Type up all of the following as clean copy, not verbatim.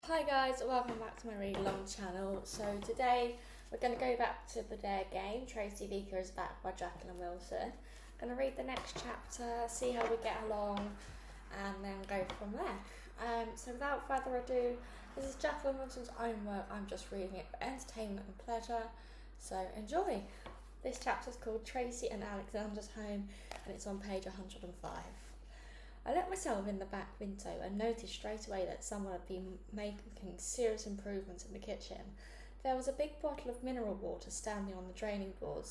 Hi guys, welcome back to my really long channel. So today we're going to go back to the Dare game. Tracy Beaker is back by Jaqueline Wilson. I'm going to read the next chapter, see how we get along, and then go from there. So without further ado, this is Jaqueline Wilson's own work. I'm just reading it for entertainment and pleasure, so enjoy. This chapter is called Tracy and Alexander's Home, and it's on page 105. I let myself in the back window and noticed straight away that someone had been making serious improvements in the kitchen. There was a big bottle of mineral water standing on the draining board,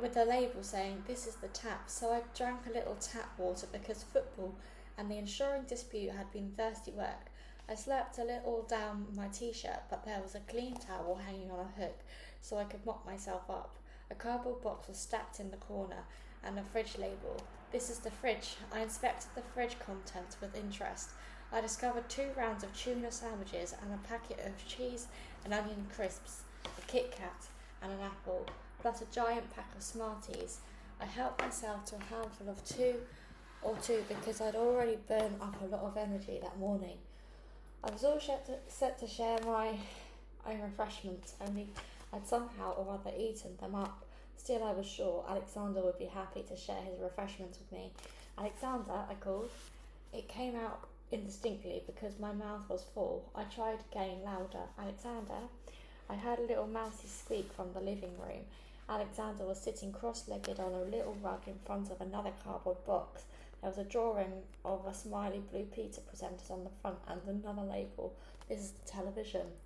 with the label saying, "This is the tap," so I drank a little tap water because football and the ensuring dispute had been thirsty work. I slurped a little down my t-shirt, but there was a clean towel hanging on a hook so I could mop myself up. A cardboard box was stacked in the corner and a fridge label. "This is the fridge." I inspected the fridge contents with interest. I discovered 2 rounds of tuna sandwiches and a packet of cheese and onion crisps, a Kit Kat and an apple, plus a giant pack of Smarties. I helped myself to a handful of two because I'd already burned up a lot of energy that morning. I was all set to share my own refreshments, only I'd somehow or other eaten them up. Still, I was sure Alexander would be happy to share his refreshments with me. "Alexander," I called. It came out indistinctly because my mouth was full. I tried again, louder. "Alexander." I heard a little mousy squeak from the living room. Alexander was sitting cross-legged on a little rug in front of another cardboard box. There was a drawing of a smiley blue Peter presented on the front and another label. "This is the television."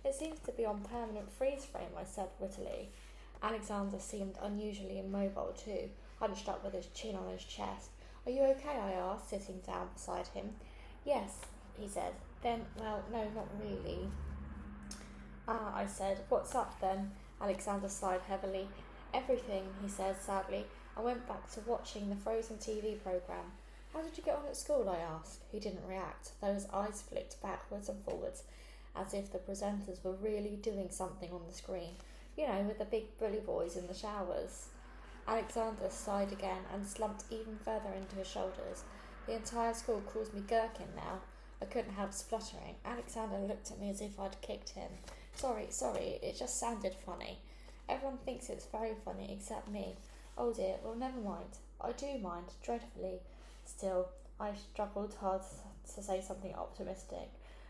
"It seems to be on permanent freeze frame," I said wittily. Alexander seemed unusually immobile too, hunched up with his chin on his chest. "Are you okay?" I asked, sitting down beside him. "Yes," he said. "Then, well, no, not really." "Ah," I said. "What's up then?" Alexander sighed heavily. "Everything," he said sadly. I went back to watching the Frozen TV programme. "How did you get on at school?" I asked. He didn't react, though his eyes flicked backwards and forwards, as if the presenters were really doing something on the screen. You know, with the big bully boys in the showers. Alexander sighed again and slumped even further into his shoulders. "The entire school calls me Gherkin now." I couldn't help spluttering. Alexander looked at me as if I'd kicked him. Sorry, it just sounded funny. Everyone thinks it's very funny except me." "Oh dear, well never mind." "I do mind, dreadfully." Still, I struggled hard to say something optimistic.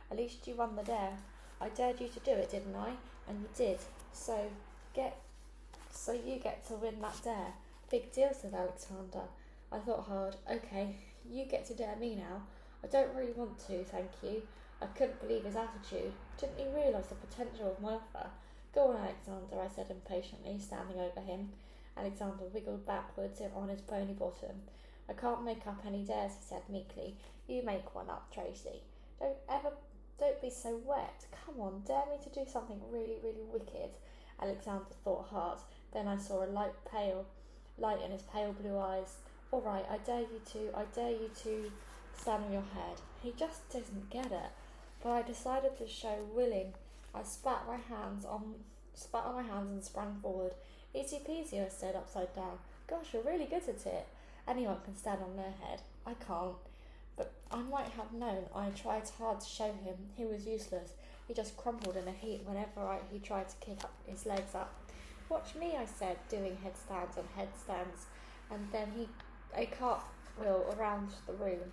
"At least you won the dare." "I dared you to do it, didn't I?" "And you did. So you get to win that dare." "Big deal," said Alexander. I thought hard. "Okay, you get to dare me now." "I don't really want to, thank you." I couldn't believe his attitude. Didn't he realise the potential of my offer? "Go on, Alexander," I said impatiently, standing over him. Alexander wiggled backwards on his pony bottom. "I can't make up any dares," he said meekly. "You make one up, Tracy." Don't be so wet. Come on, dare me to do something really, really wicked." Alexander thought hard. Then I saw a light in his pale blue eyes. "All right, I dare you to stand on your head." He just didn't get it. But I decided to show willing. I spat on my hands and sprang forward. "Easy peasy," I said, upside down. "Gosh, you're really good at it." Anyone can stand on their head. I can't. But I might have known. I tried hard to show him. He was useless. He just crumpled in a heap whenever he tried to kick his legs up. "Watch me," I said, doing headstands, and then a cartwheel around the room.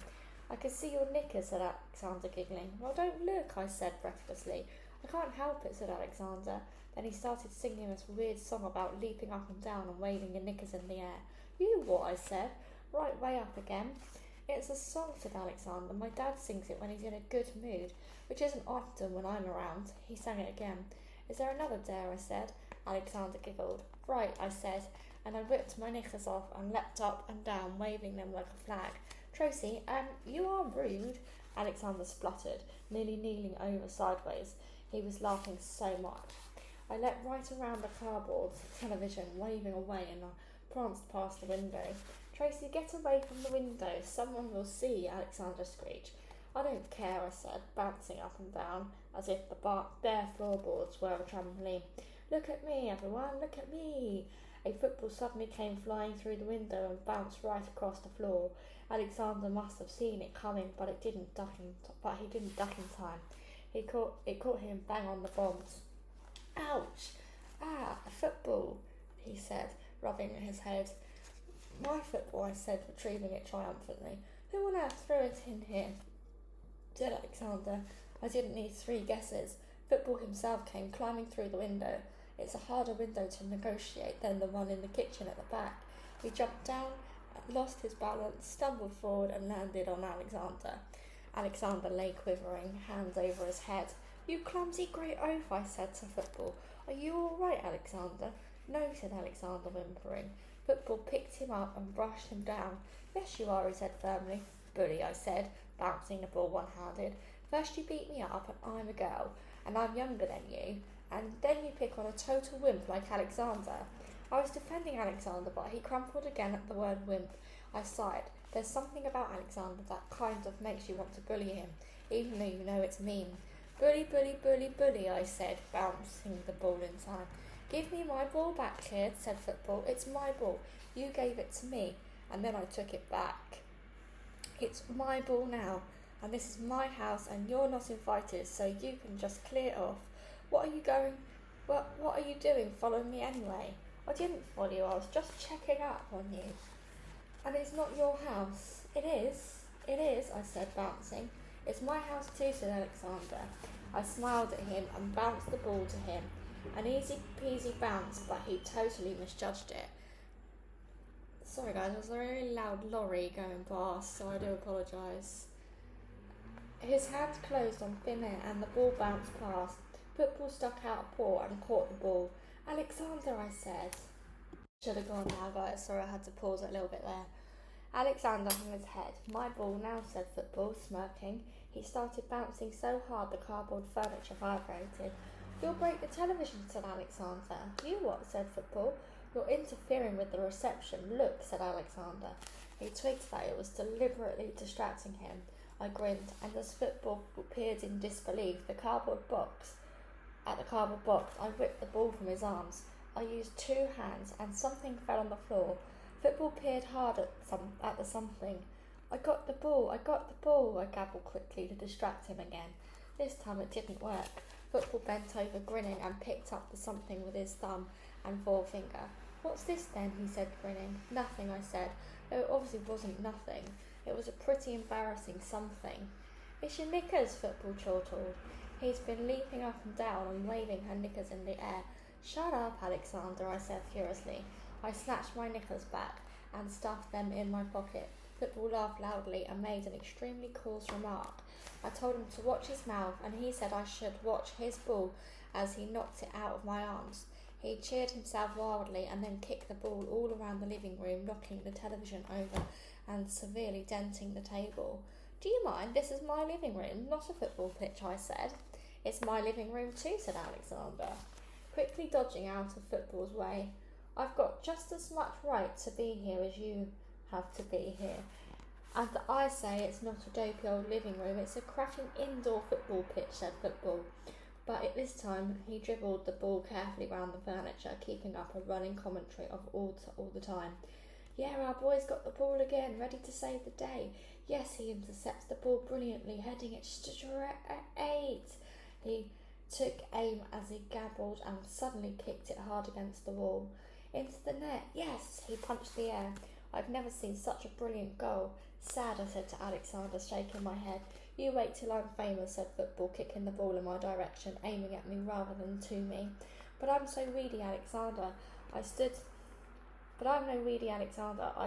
"I can see your knickers," said Alexander, giggling. "Well, don't look," I said breathlessly. "I can't help it," said Alexander. Then he started singing this weird song about leaping up and down and waving your knickers in the air. "You what?" I said. "Right way up again." "It's a song," said Alexander. "My dad sings it when he's in a good mood, which isn't often when I'm around." He sang it again. "Is there another dare?" I said. Alexander giggled. "Right," I said, and I whipped my knickers off and leapt up and down, waving them like a flag. "Tracy, you are rude," Alexander spluttered, nearly kneeling over sideways. He was laughing so much. I leapt right around the cardboard television, waving away, and I pranced past the window. "Tracy, get away from the window. Someone will see," Alexander screeched. "I don't care," I said, bouncing up and down as if the bare floorboards were a trampoline. "Look at me, everyone, look at me." A football suddenly came flying through the window and bounced right across the floor. Alexander must have seen it coming, but he didn't duck in time. It caught him bang on the bombs. Ouch! Ah, a football, he said, rubbing his head. My football, I said, retrieving it triumphantly. Who on earth threw it in here? Said Alexander. I didn't need 3 guesses. Football himself came climbing through the window. It's a harder window to negotiate than the one in the kitchen at the back. He jumped down, lost his balance, stumbled forward and landed on Alexander. Alexander lay quivering, hands over his head. You clumsy great oaf, I said to Football. Are you all right, Alexander? No, said Alexander, whimpering. Football picked him up and brushed him down. Yes, you are, he said firmly. Bully, I said, bouncing the ball one-handed. First you beat me up, and I'm a girl, and I'm younger than you, and then you pick on a total wimp like Alexander. I was defending Alexander, but he crumpled again at the word wimp. I sighed. There's something about Alexander that kind of makes you want to bully him, even though you know it's mean. Bully, bully, bully, bully, I said, bouncing the ball inside. Give me my ball back, kid, said Football. It's my ball. You gave it to me, and then I took it back. It's my ball now, and this is my house, and you're not invited, so you can just clear off. What are you doing following me anyway? I didn't follow you, I was just checking up on you. And it's not your house. It is, I said, bouncing. It's my house too, said Alexander. I smiled at him and bounced the ball to him. An easy peasy bounce, but he totally misjudged it. Sorry guys, there's a really loud lorry going past, so I do apologise. His hands closed on thin air and the ball bounced past. Football stuck out a paw and caught the ball. Alexander, I said. Should have gone now, guys. Sorry, I had to pause it a little bit there. Alexander hung his head. My ball now, said Football, smirking. He started bouncing so hard the cardboard furniture vibrated. You'll break the television, said Alexander. You what, said Football. You're interfering with the reception. Look, said Alexander. He twigged that it was deliberately distracting him. I grinned, and as Football peered in disbelief at the cardboard box, I whipped the ball from his arms. I used 2 hands, and something fell on the floor. Football peered hard at the something. I got the ball, I gabbled quickly to distract him again. This time it didn't work. Football bent over, grinning, and picked up the something with his thumb and forefinger. What's this then? He said, grinning. Nothing, I said. Though it obviously wasn't nothing. It was a pretty embarrassing something. It's your knickers, Football chortled. He's been leaping up and down and waving her knickers in the air. Shut up, Alexander, I said furiously. I snatched my knickers back and stuffed them in my pocket. Football laughed loudly and made an extremely coarse remark. I told him to watch his mouth, and he said I should watch his ball as he knocked it out of my arms. He cheered himself wildly and then kicked the ball all around the living room, knocking the television over and severely denting the table. Do you mind? This is my living room, not a football pitch, I said. It's my living room too, said Alexander, quickly dodging out of Football's way. I've got just as much right to be here as you have to be here. And I say it's not a dopey old living room, it's a cracking indoor football pitch, said Football. But at this time he dribbled the ball carefully round the furniture, keeping up a running commentary of all the time. Yeah, our boy's got the ball again, ready to save the day. Yes, he intercepts the ball brilliantly, heading it straight. He took aim as he gabbled and suddenly kicked it hard against the wall. Into the net, yes, he punched the air. I've never seen such a brilliant goal. Sad, I said to Alexander, shaking my head. You wait till I'm famous, said Football, kicking the ball in my direction, aiming at me rather than to me. But I'm no weedy Alexander. I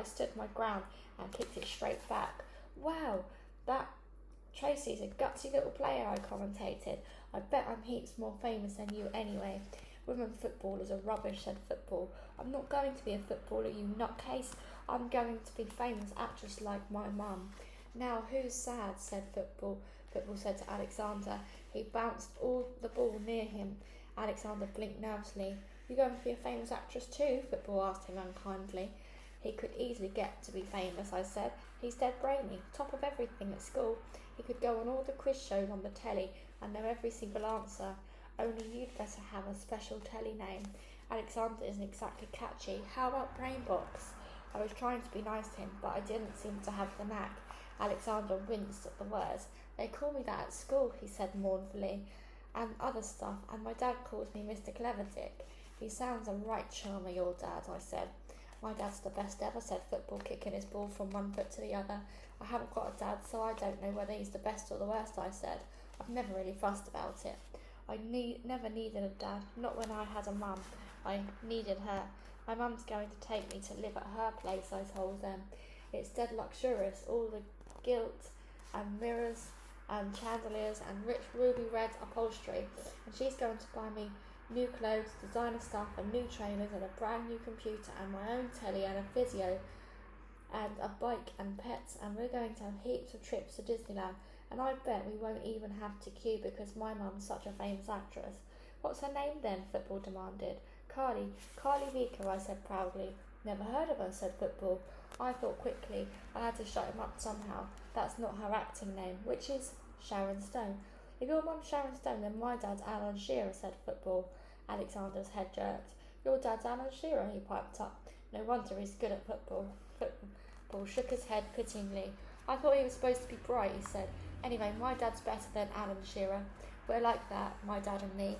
stood my ground and kicked it straight back. Wow, that Tracy's a gutsy little player, I commentated. I bet I'm heaps more famous than you anyway. Women footballers are rubbish, said Football. I'm not going to be a footballer, you nutcase. I'm going to be a famous actress like my mum. Now, who's sad, said Football. Football said to Alexander. He bounced all the ball near him. Alexander blinked nervously. You going to be a famous actress too? Football asked him unkindly. He could easily get to be famous, I said. He's dead brainy, top of everything at school. He could go on all the quiz shows on the telly and know every single answer. Only you'd better have a special telly name. Alexander isn't exactly catchy. How about Brainbox? I was trying to be nice to him, but I didn't seem to have the knack. Alexander winced at the words. They call me that at school, he said mournfully, and other stuff, and my dad calls me Mr. Cleverdick. He sounds a right charmer, your dad, I said. My dad's the best ever, said Football, kicking his ball from one foot to the other. I haven't got a dad, so I don't know whether he's the best or the worst, I said. I've never really fussed about it. I never needed a dad, not when I had a mum. I needed her. My mum's going to take me to live at her place, I told them. It's dead luxurious, all the gilt and mirrors and chandeliers and rich ruby red upholstery, and she's going to buy me new clothes, designer stuff and new trainers and a brand new computer and my own telly and a physio and a bike and pets, and we're going to have heaps of trips to Disneyland, and I bet we won't even have to queue because my mum's such a famous actress. What's her name then? Football demanded. Carly Beaker, I said proudly. Never heard of her, said Football. I thought quickly. I had to shut him up somehow. That's not her acting name, which is Sharon Stone. If your mum's Sharon Stone, then my dad's Alan Shearer, said Football. Alexander's head jerked. Your dad's Alan Shearer, he piped up. No wonder he's good at football. Football shook his head pityingly. I thought he was supposed to be bright, he said. Anyway, my dad's better than Alan Shearer. We're like that, my dad and me.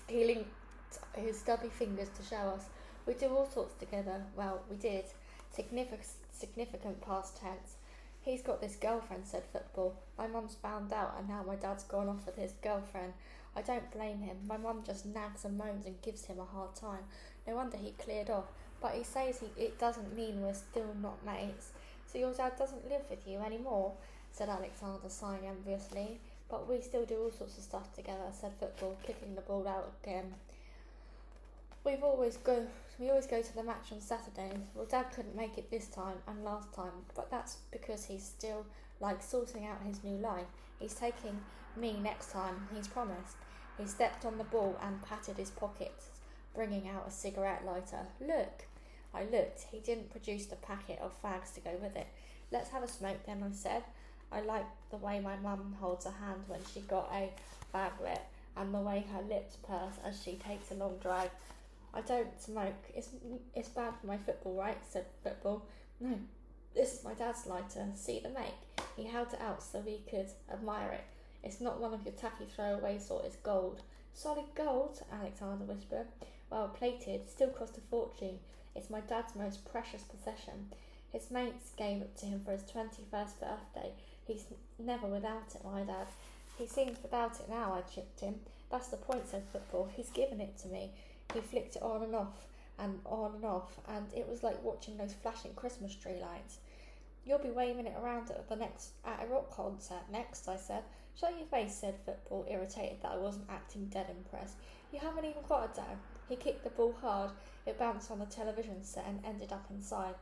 He linked his stubby fingers to show us. We do all sorts together. Well, we did. Significant past tense. He's got this girlfriend, said Football. My mum's found out, and now my dad's gone off with his girlfriend. I don't blame him. My mum just nags and moans and gives him a hard time. No wonder he cleared off. But he says it doesn't mean we're still not mates. So your dad doesn't live with you anymore, said Alexander, sighing enviously. But we still do all sorts of stuff together, said Football, kicking the ball out again. We always go to the match on Saturdays. Well, Dad couldn't make it this time and last time, but that's because he's still sorting out his new life. He's taking me next time, he's promised. He stepped on the ball and patted his pockets, bringing out a cigarette lighter. Look. I looked. He didn't produce the packet of fags to go with it. Let's have a smoke then, I said. I like the way my mum holds her hand when she got a fag lit, and the way her lips purse as she takes a long drag. I don't smoke. It's bad for my football, right? Said Football. No, this is my dad's lighter. See the make? He held it out so we could admire it. It's not one of your tacky throwaway sort. It's gold. Solid gold, Alexander whispered. Well, plated. Still cost a fortune. It's my dad's most precious possession. His mates gave it to him for his 21st birthday. He's never without it, my dad. He seems without it now, I chipped him. That's the point, said Football. He's given it to me. He flicked it on and off, and it was like watching those flashing Christmas tree lights. You'll be waving it around at a rock concert next, I said. Shut your face, said Football, irritated that I wasn't acting dead impressed. You haven't even got a dad. He kicked the ball hard. It bounced on the television set and ended up inside.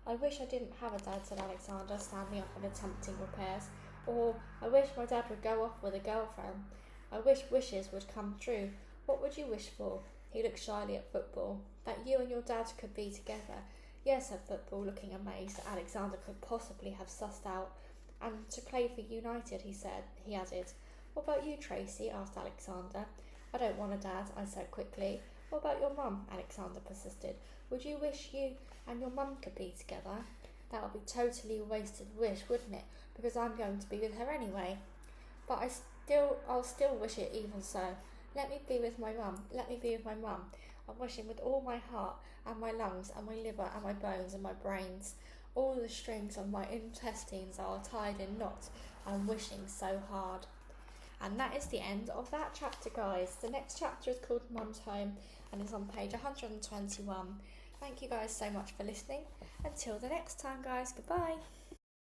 I wish I didn't have a dad, said Alexander, standing up and attempting repairs. Or, I wish my dad would go off with a girlfriend. I wish wishes would come true. What would you wish for? He looked shyly at Football. That you and your dad could be together. Yes, said Football, looking amazed that Alexander could possibly have sussed out. And to play for United, he added. What about you, Tracy? Asked Alexander. I don't want a dad, I said quickly. What about your mum? Alexander persisted. Would you wish you and your mum could be together? That would be totally a wasted wish, wouldn't it? Because I'm going to be with her anyway. But I'll still wish it even so. Let me be with my mum. Let me be with my mum. I'm wishing with all my heart and my lungs and my liver and my bones and my brains. All the strings of my intestines are tied in knots. I'm wishing so hard. And that is the end of that chapter, guys. The next chapter is called Mum's Home and is on page 121. Thank you guys so much for listening. Until the next time, guys. Goodbye.